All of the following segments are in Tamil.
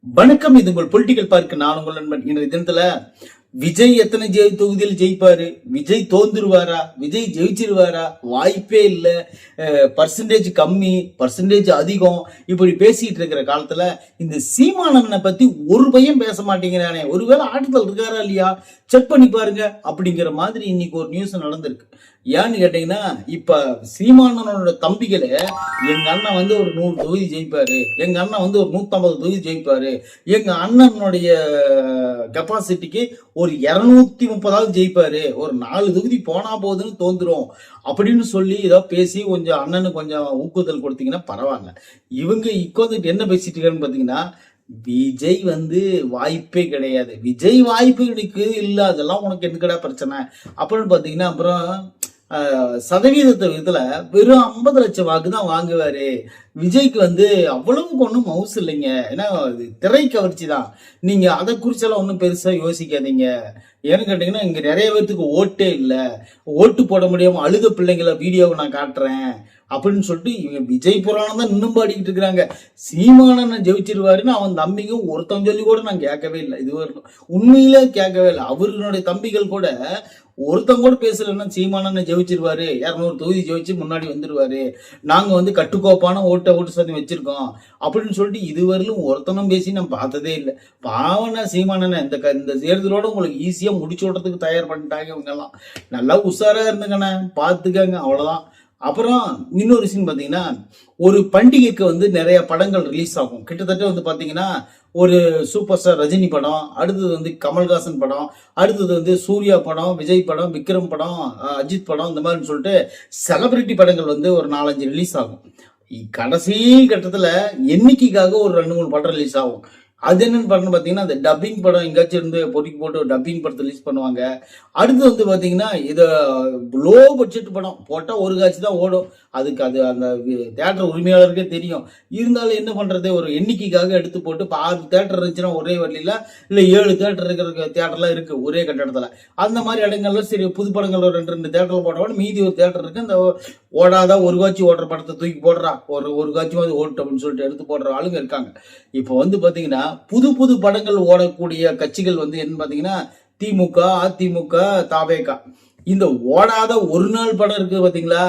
வணக்கம், இது உங்கள் பொலிட்டிக்கல் பார்க்க நான் உங்கள் நண்பன். இன்றைய தினத்துல விஜய் எத்தனை தொகுதியில் ஜெயிப்பாரு, விஜய் தோந்துருவாரா, விஜய் ஜெயிச்சிருவாரா, வாய்ப்பே இல்லை, பர்சன்டேஜ் கம்மி, பர்சன்டேஜ் அதிகம், இப்படி பேசிட்டு இருக்கிற காலத்துல இந்த சீமானவனை பத்தி ஒரு பையன் பேச மாட்டேங்கிறானே, ஒருவேளை ஆட்டத்தில் இருக்காரா இல்லையா செக் பண்ணி பாருங்க அப்படிங்கிற மாதிரி இன்னைக்கு ஒரு நியூஸ் நடந்திருக்கு. ஏன்னு கேட்டீங்கன்னா, இப்ப சீமானனோட தம்பிகளே எங்க அண்ணன் வந்து ஒரு 100 தொகுதி ஜெயிப்பாரு, எங்க அண்ணன் வந்து ஒரு 150 தொகுதி ஜெயிப்பாரு, எங்க அண்ணனுடைய கெப்பாசிட்டிக்கு ஒரு 230 ஜெயிப்பாரு, ஒரு 4 தொகுதி போனா போதுன்னு தோந்துரும் அப்படின்னு சொல்லி ஏதோ பேசி கொஞ்சம் அண்ணனுக்கு கொஞ்சம் ஊக்குதல் கொடுத்தீங்கன்னா பரவாயில்ல. இவங்க இக்கோந்துட்டு என்ன பேசிட்டு இருக்கான்னு பாத்தீங்கன்னா, விஜய் வந்து வாய்ப்பே கிடையாது, விஜய் வாய்ப்பு எனக்கு இல்ல, அதெல்லாம் உனக்கு என்னக்கடா பிரச்சனை அப்படின்னு பாத்தீங்கன்னா, அப்புறம் சதவீதத்தை விதத்துல வெறும் 50 லட்சம் வாக்கு தான் வாங்குவாரு. விஜய்க்கு வந்து அவ்வளவுக்கு ஒன்றும் மவுசு இல்லைங்க, ஏன்னா திரை கவர்ச்சி தான். நீங்க அதை குறிச்செல்லாம் ஒன்றும் பெருசா யோசிக்காதீங்க. ஏன்னு கேட்டீங்கன்னா, இங்க நிறைய பேர்த்துக்கு ஓட்டே இல்லை, ஓட்டு போட முடியாம அழுத பிள்ளைங்களை வீடியோவை நான் காட்டுறேன் அப்படின்னு சொல்லிட்டு இவங்க விஜய் புராணம் தான் இன்னும் பாடிக்கிட்டு இருக்கிறாங்க. சீமானன் ஜெயிச்சிருவாருன்னு அவன் தம்பிங்க ஒருத்தன் சொல்லி கூட நான் கேட்கவே இல்லை, இது வரைக்கும் உண்மையிலே கேட்கவே இல்லை. அவர்களுடைய தம்பிகள் கூட ஒருத்தங்க கூட பேசலன்னா சீமானன் ஜெயிச்சிருவாரு, 200 தொகுதி ஜெயிச்சு முன்னாடி வந்துருவாரு, நாங்க வந்து கட்டுக்கோப்பான ஓட்டு சதம் வச்சிருக்கோம் அப்படின்னு சொல்லிட்டு இதுவரையிலும் ஒருத்தனும் பேசி நான் பார்த்ததே இல்லை. பாவன சீமானன் இந்த தேர்தலோட உங்களுக்கு ஈஸியா முடிச்சு விடுறதுக்கு தயார் பண்ணிட்டாங்க. இவங்க எல்லாம் நல்லா உஷாரா இருந்துங்கண்ணே, பார்த்துக்கங்க, அவ்வளவுதான். அப்புறம் இன்னொரு விஷயம் பாத்தீங்கன்னா, ஒரு பண்டிகைக்கு வந்து நிறைய படங்கள் ரிலீஸ் ஆகும். கிட்டத்தட்ட வந்து பாத்தீங்கன்னா, ஒரு சூப்பர் ஸ்டார் ரஜினி படம், அடுத்தது வந்து கமல்ஹாசன் படம், அடுத்தது வந்து சூர்யா படம், விஜய் படம், விக்ரம் படம், அஜித் படம், இந்த மாதிரி சொல்லிட்டு செலிபிரிட்டி படங்கள் வந்து ஒரு 4-5 ரிலீஸ் ஆகும். கடைசி கட்டத்துல எண்ணிக்கைக்காக ஒரு 2-3 படம் ரிலீஸ் ஆகும். அது என்னன்னு பண்ணு பாத்தீங்கன்னா, அந்த டப்பிங் படம் எங்காச்சும் இருந்து பொறுக்கி போட்டு டப்பிங் படத்தை ரிலீஸ் பண்ணுவாங்க. அடுத்து வந்து பாத்தீங்கன்னா, இத லோ பட்ஜெட் படம் போட்டா ஒரு காட்சி தான் ஓடும், அதுக்கு அது அந்த தியேட்டர் உரிமையாளருக்கே தெரியும். இருந்தாலும் என்ன பண்றது, ஒரு எண்ணிக்கைக்காக எடுத்து போட்டு 6 தியேட்டர் இருந்துச்சுன்னா ஒரே வழியில இல்ல 7 தியேட்டர் இருக்கிற தியேட்டர்லாம் இருக்கு ஒரே கட்டடத்துல. அந்த மாதிரி இடங்கள்ல சரி புது படங்கள் 2 தியேட்டர்ல போட்டோட மீதி ஒரு தியேட்டர் இருக்கு, அந்த ஓடாத ஒரு காட்சி ஓடுற படத்தை தூக்கி போடுறா, ஒரு காட்சி வந்து ஓட்டு அப்படின்னு சொல்லிட்டு எடுத்து போடுற ஆளுங்க இருக்காங்க. இப்போ வந்து பாத்தீங்கன்னா, புது படங்கள் ஓடக்கூடிய கட்சிகள் வந்து என்ன பாத்தீங்கன்னா, திமுக, அதிமுக, தாவேகா. இந்த ஓடாத ஒரு நாள் படம் இருக்கு பாத்தீங்களா,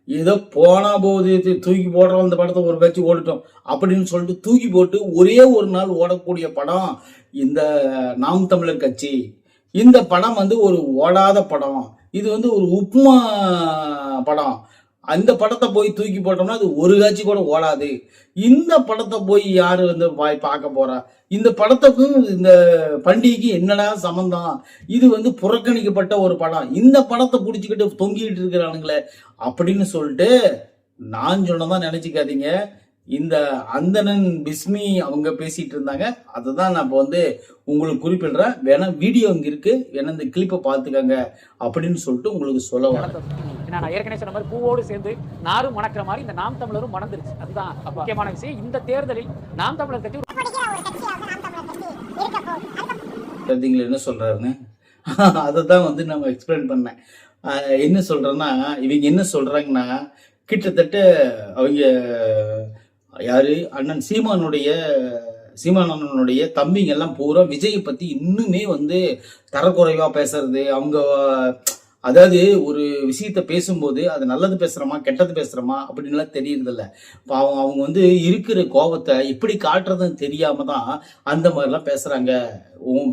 ஏதோ போனா போது தூக்கி போடுறோம், அந்த படத்தை ஒரு கட்சி ஓடிட்டோம் அப்படின்னு சொல்லிட்டு தூக்கி போட்டு ஒரே ஒரு நாள் ஓடக்கூடிய படம் இந்த நாம் தமிழர் கட்சி. இந்த படம் வந்து ஒரு ஓடாத படம், இது வந்து ஒரு உப்புமா படம். அந்த படத்தை போய் தூக்கி போட்டோம்னா அது ஒரு காட்சி கூட ஓடாது. இந்த படத்தை போய் யாரு வந்து பார்க்க போறா, இந்த படத்துக்கும் இந்த பண்டிகைக்கு என்னடா சம்பந்தம், இது வந்து புறக்கணிக்கப்பட்ட ஒரு படம், இந்த படத்தை புடிச்சுக்கிட்டு தொங்கிட்டு இருக்கிறானுங்களே அப்படின்னு சொல்லிட்டு நான் சொன்னதான் நினைச்சுக்காதீங்க. இந்த அந்தணன் பிஸ்மி அவங்க பேசிட்டு இருந்தாங்க, அதுதான் நான் இப்போ வந்து உங்களுக்கு குறிப்பிடுறேன். வேணா வீடியோ இங்க இருக்கு, வேணா இந்த கிளிப்பை பார்த்துக்கங்க அப்படின்னு சொல்லிட்டு உங்களுக்கு சொல்ல வரேன். நான் ஏற்கனவே சொன்ன மாதிரி பூவோடு சேர்ந்து நாரும் மணக்கிற மாதிரி இந்த நாம் தமிழரும் மணந்துருச்சு. அதுதான் முக்கியமான விஷயம். இந்த தேர்தலில் நாம் தமிழர் கட்சி என்ன சொல்றாருன்னு அதை தான் வந்து நம்ம எக்ஸ்பிளைன் பண்ணேன். என்ன சொல்றேன்னா, இவங்க என்ன சொல்றாங்கன்னா, கிட்டத்தட்ட அவங்க யாரு அண்ணன் சீமானனுடைய தம்பிங்க எல்லாம் பூரா விஜயை பத்தி இன்னுமே வந்து தரக்குறைவா பேசுறது. அவங்க அதாவது ஒரு விஷயத்த பேசும்போது அது நல்லது பேசுறோமா கெட்டது பேசுறோமா அப்படின்லாம் தெரியறது இல்லை. அவங்க வந்து இருக்கிற கோபத்தை எப்படி காட்டுறதுன்னு தெரியாம தான் அந்த மாதிரிலாம் பேசுறாங்க. உன்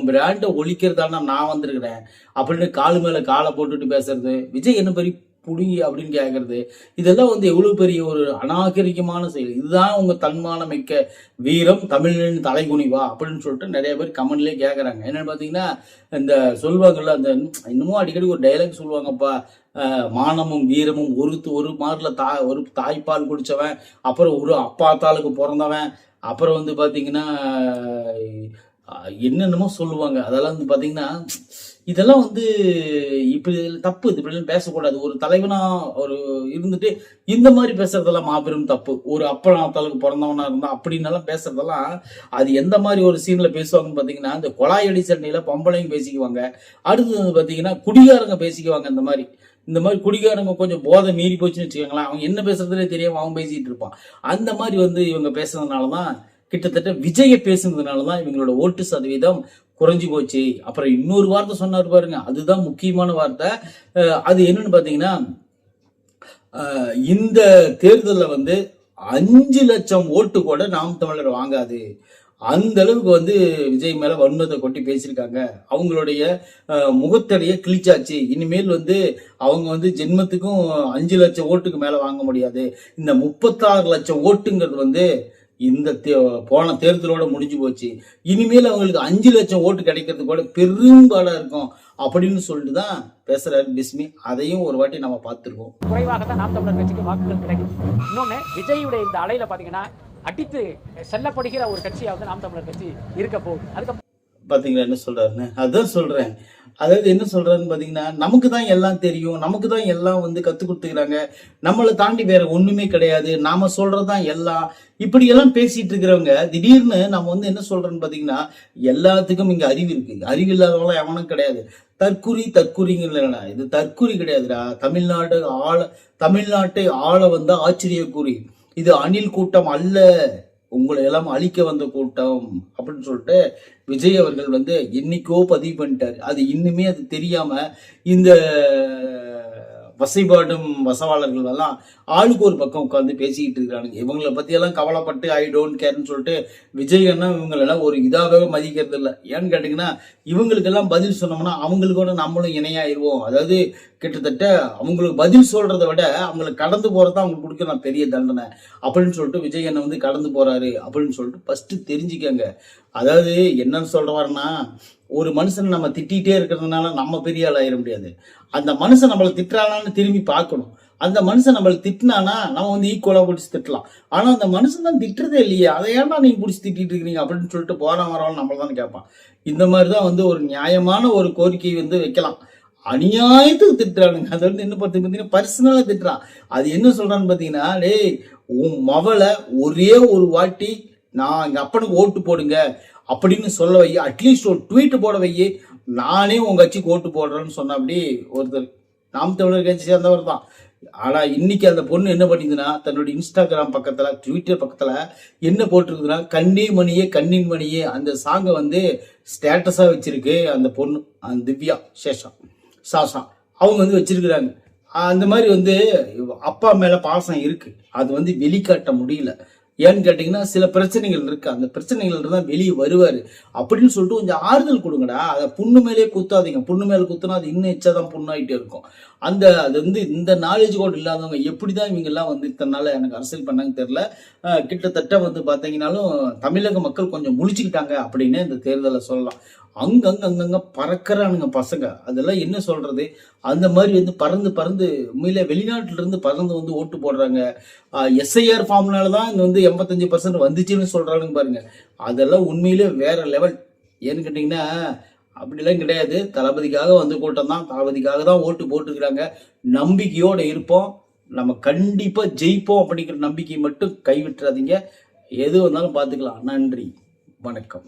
பிராண்டை ஒழிக்கிறதானா நான் வந்திருக்கிறேன் அப்படின்னு காலு மேல காலை போட்டுட்டு பேசுறது, விஜய் என்ன பெரிய புடுங்கி அப்படின்னு கேட்கறது, இதெல்லாம் வந்து எவ்வளவு பெரிய ஒரு அநாகரிகமான செயல். இதுதான் உங்க தன்மானம் மிக்க வீரம், தமிழின் தலைகுனிவா அப்படின்னு சொல்லிட்டு நிறைய பேர் கமெண்ட்லயே கேட்கறாங்க. என்னன்னு பாத்தீங்கன்னா, இந்த சொல்வாங்கல்ல, அந்த இன்னமும் அடிக்கடி ஒரு டைலாக் சொல்லுவாங்கப்பா, மானமும் வீரமும் ஒரு மாரில ஒரு தாய்ப்பால் குடிச்சவன், அப்புறம் ஒரு அப்பா தாளுக்கு பிறந்தவன், அப்புறம் வந்து பாத்தீங்கன்னா என்னென்னமோ சொல்லுவாங்க. அதெல்லாம் வந்து பாத்தீங்கன்னா, இதெல்லாம் வந்து இப்படி தப்பு, இப்படி பேசக்கூடாது. ஒரு தலைவனா ஒரு இருந்துட்டு இந்த மாதிரி பேசுறதெல்லாம் மாபெரும் தப்பு. ஒரு அப்பனாத்தாளுக்கு பிறந்தவனா இருந்தா அப்படின்னாலாம் பேசுறதெல்லாம், அது எந்த மாதிரி ஒரு சீன்ல பேசுவாங்கன்னு பாத்தீங்கன்னா, இந்த கொலாயடி சண்டையில பொம்பளையும் பேசிக்குவாங்க, அடுத்தது பாத்தீங்கன்னா குடிகாரங்க பேசிக்குவாங்க. இந்த மாதிரி குடிகாரங்க கொஞ்சம் போதை மீறி போச்சுன்னு வச்சுக்கோங்களேன், அவங்க என்ன பேசுறதுலே தெரியாம அவன் பேசிட்டு இருப்பான். அந்த மாதிரி வந்து இவங்க பேசுறதுனாலதான் கிட்டத்தட்ட விஜயை பேசுனதுனாலதான் இவங்களோட ஓட்டு சதவீதம் குறைஞ்சு போச்சு. அப்புறம் இன்னொரு வார்த்தை சொன்னார் பாருங்க, அதுதான் முக்கியமான வார்த்தை. அது என்னன்னு பாத்தீங்கன்னா, இந்த தேர்தலில் வந்து 5 லட்சம் ஓட்டு கூட நாம் தமிழர் வாங்காது, அந்த அளவுக்கு விஜய் மேல வன்மத்தை கொட்டி பேசியிருக்காங்க. அவங்களுடைய முகத்தடைய கிழிச்சாச்சு. இனிமேல் அவங்க ஜென்மத்துக்கும் 5 லட்சம் ஓட்டுக்கு மேல வாங்க முடியாது. இந்த 36 லட்சம் ஓட்டுங்கிறது இந்த போன தேர்தலோட முடிஞ்சு போச்சு. இனிமேல் அவங்களுக்கு 5 லட்சம் ஓட்டு கிடைக்கிறது கூட பெரும்பாலா இருக்கும் அப்படின்னு சொல்லிட்டு தான் பேசுறாரு பிஸ்மி. அதையும் ஒரு வாட்டி நம்ம பார்த்துருக்கோம். குறைவாகத்தான் நாம் தமிழர் கட்சிக்கு வாக்குகள் கிடைக்கும். இன்னொன்னு, விஜயுடைய இந்த அலையில பாத்தீங்கன்னா அடித்து செல்லப்படுகிற ஒரு கட்சியாவது நாம் தமிழர் கட்சி இருக்க போகுது. அதுக்கு பாத்தீங்களா என்ன சொல்றாருன்னு? அதான் சொல்றேன். அதாவது என்ன சொல்றாருன்னு பாத்தீங்கன்னா, நமக்கு தான் எல்லாம் தெரியும், நமக்கு தான் எல்லாம் கத்து கொடுத்துக்கிறாங்க, நம்மளை தாண்டி வேற ஒண்ணுமே கிடையாது, நாம சொல்றதுதான் எல்லாம், இப்படி எல்லாம் பேசிட்டு இருக்கிறவங்க திடீர்னு நம்ம என்ன சொல்றோம்னு பாத்தீங்கன்னா, எல்லாத்துக்கும் இங்க அறிவு இருக்கு, அறிவு இல்லாதவங்களாம் எவனும் கிடையாது. தற்குறிங்கடா, இது தற்குறி கிடையாதுடா. தமிழ்நாட்டை ஆள ஆச்சரியக்குறி. இது அணில் கூட்டம் அல்ல, உங்களை எல்லாம் அழிக்க வந்த கூட்டம் அப்படின்னு சொல்லிட்டு விஜய் அவர்கள் என்னைக்கோ பதிவு பண்ணிட்டாரு. அது இன்னுமே அது தெரியாம இந்த வசைபாடும் வசவாளர்கள் எல்லாம் ஆளுக்கு ஒரு பக்கம் உட்காந்து பேசிக்கிட்டு இருக்கிறானுங்க. இவங்களை பத்தி எல்லாம் கவலைப்பட்டு ஐ டோன்ட் கேர்ன்னு சொல்லிட்டு விஜய் அண்ணா இவங்களெல்லாம் ஒரு இதாகவே மதிக்கிறது இல்லை. ஏன்னு கேட்டீங்கன்னா, இவங்களுக்கெல்லாம் பதில் சொன்னோம்னா அவங்களுக்கோட நம்மளும் இணையாயிருவோம். அதாவது கிட்டத்தட்ட அவங்களுக்கு பதில் சொல்றதை விட அவங்களுக்கு கடந்து போறதா அவங்களுக்கு கொடுக்குற பெரிய தண்டனை அப்படின்னு சொல்லிட்டு விஜய் அண்ணன் கடந்து போறாரு அப்படின்னு சொல்லிட்டு ஃபர்ஸ்ட் தெரிஞ்சுக்கங்க. அதாவது என்னன்னு சொல்றாருன்னா, ஒரு மனுஷன் நம்ம திட்டிகிட்டே இருக்கிறதுனால நம்ம பெரிய ஆள் ஆயிட முடியாது. அந்த மனுஷன் நம்மளை திட்டுறானான்னு திரும்பி பார்க்கணும். அந்த மனுஷன் நம்மளை திட்டினானா நம்ம ஈக்குவலா பிடிச்சி திட்டலாம். ஆனா அந்த மனுஷன் தான் திட்டுறதே இல்லையே, அதை ஏன்டா நீங்க பிடிச்சி திட்டிட்டு இருக்கிறீங்க அப்படின்னு சொல்லிட்டு போறான் வரவன் நம்மள தான் கேட்பான். இந்த மாதிரிதான் ஒரு நியாயமான ஒரு கோரிக்கை வைக்கலாம். அநியாயத்துக்கு திட்டுறானுங்க. அது என்ன பார்த்தீங்கன்னா பர்சனலா திட்டுறான். அது என்ன சொல்றான்னு பாத்தீங்கன்னா, டேய் உன் மவளை ஒரே ஒரு வாட்டி நான் எங்க அப்பனுக்கு ஓட்டு போடுங்க அப்படின்னு சொல்ல வை, அட்லீஸ்ட் ஒரு ட்வீட் போட வை, நானே உங்க கட்சிக்கு ஓட்டு போடுறேன்னு சொன்ன அப்படி ஒருத்தர் நாம் தமிழர் கட்சி சேர்ந்தவர் தான். ஆனா இன்னைக்கு அந்த பொண்ணு என்ன பண்ணிதுன்னா, தன்னுடைய இன்ஸ்டாகிராம் பக்கத்துல ட்விட்டர் பக்கத்துல என்ன போட்டிருக்குதுன்னா, கண்ணே மணியே கண்ணின் மணியே அந்த சாங்கை ஸ்டேட்டஸா வச்சிருக்கு அந்த பொண்ணு, அந்த திவ்யா சாஷா அவங்க வச்சிருக்கிறாங்க. அந்த மாதிரி அப்பா மேல பாசம் இருக்கு, அது வெளிக்காட்ட முடியல. ஏன்னு கேட்டீங்கன்னா சில பிரச்சனைகள் இருக்கு, அந்த பிரச்சனைகள் தான் வெளியே வருவாரு அப்படின்னு சொல்லிட்டு கொஞ்சம் ஆறுதல் கொடுங்கடா. அதை புண்ணு மேலே குத்தாதீங்க. புண்ணு மேலே குத்துனா அது இன்னும் எச்சாதான் புண்ணாயிட்டே இருக்கும். அது இந்த நாலேஜ் கூட இல்லாதவங்க எப்படிதான் இவங்க எல்லாம் இத்தனால எனக்கு அரசியல் பண்ணாங்க தெரியல. கிட்டத்தட்ட பாத்தீங்கன்னாலும் தமிழக மக்கள் கொஞ்சம் முழிச்சுக்கிட்டாங்க அப்படின்னு இந்த தேர்தலை சொல்லலாம். அங்கங்க பறக்கிறானுங்க பசங்க. அதெல்லாம் என்ன சொல்றது, அந்த மாதிரி பறந்து உண்மையில வெளிநாட்டுல இருந்து பறந்து ஓட்டு போடுறாங்க. SIR ஃபார்ம்னாலதான் இந்த 85% வந்துச்சுன்னு சொல்றானுங்க பாருங்க. அதெல்லாம் உண்மையிலே வேற லெவல். ஏன்னு கேட்டீங்கன்னா அப்படிலாம் கிடையாது. தளபதிக்காக கூட்டம் தான், தளபதிக்காக தான் ஓட்டு போட்டுக்கிறாங்க. நம்பிக்கையோட இருப்போம், நம்ம கண்டிப்பா ஜெயிப்போம் அப்படிங்கிற நம்பிக்கை மட்டும் கைவிட்டுறாதீங்க. எது வந்தாலும் பார்த்துக்கலாம். நன்றி, வணக்கம்.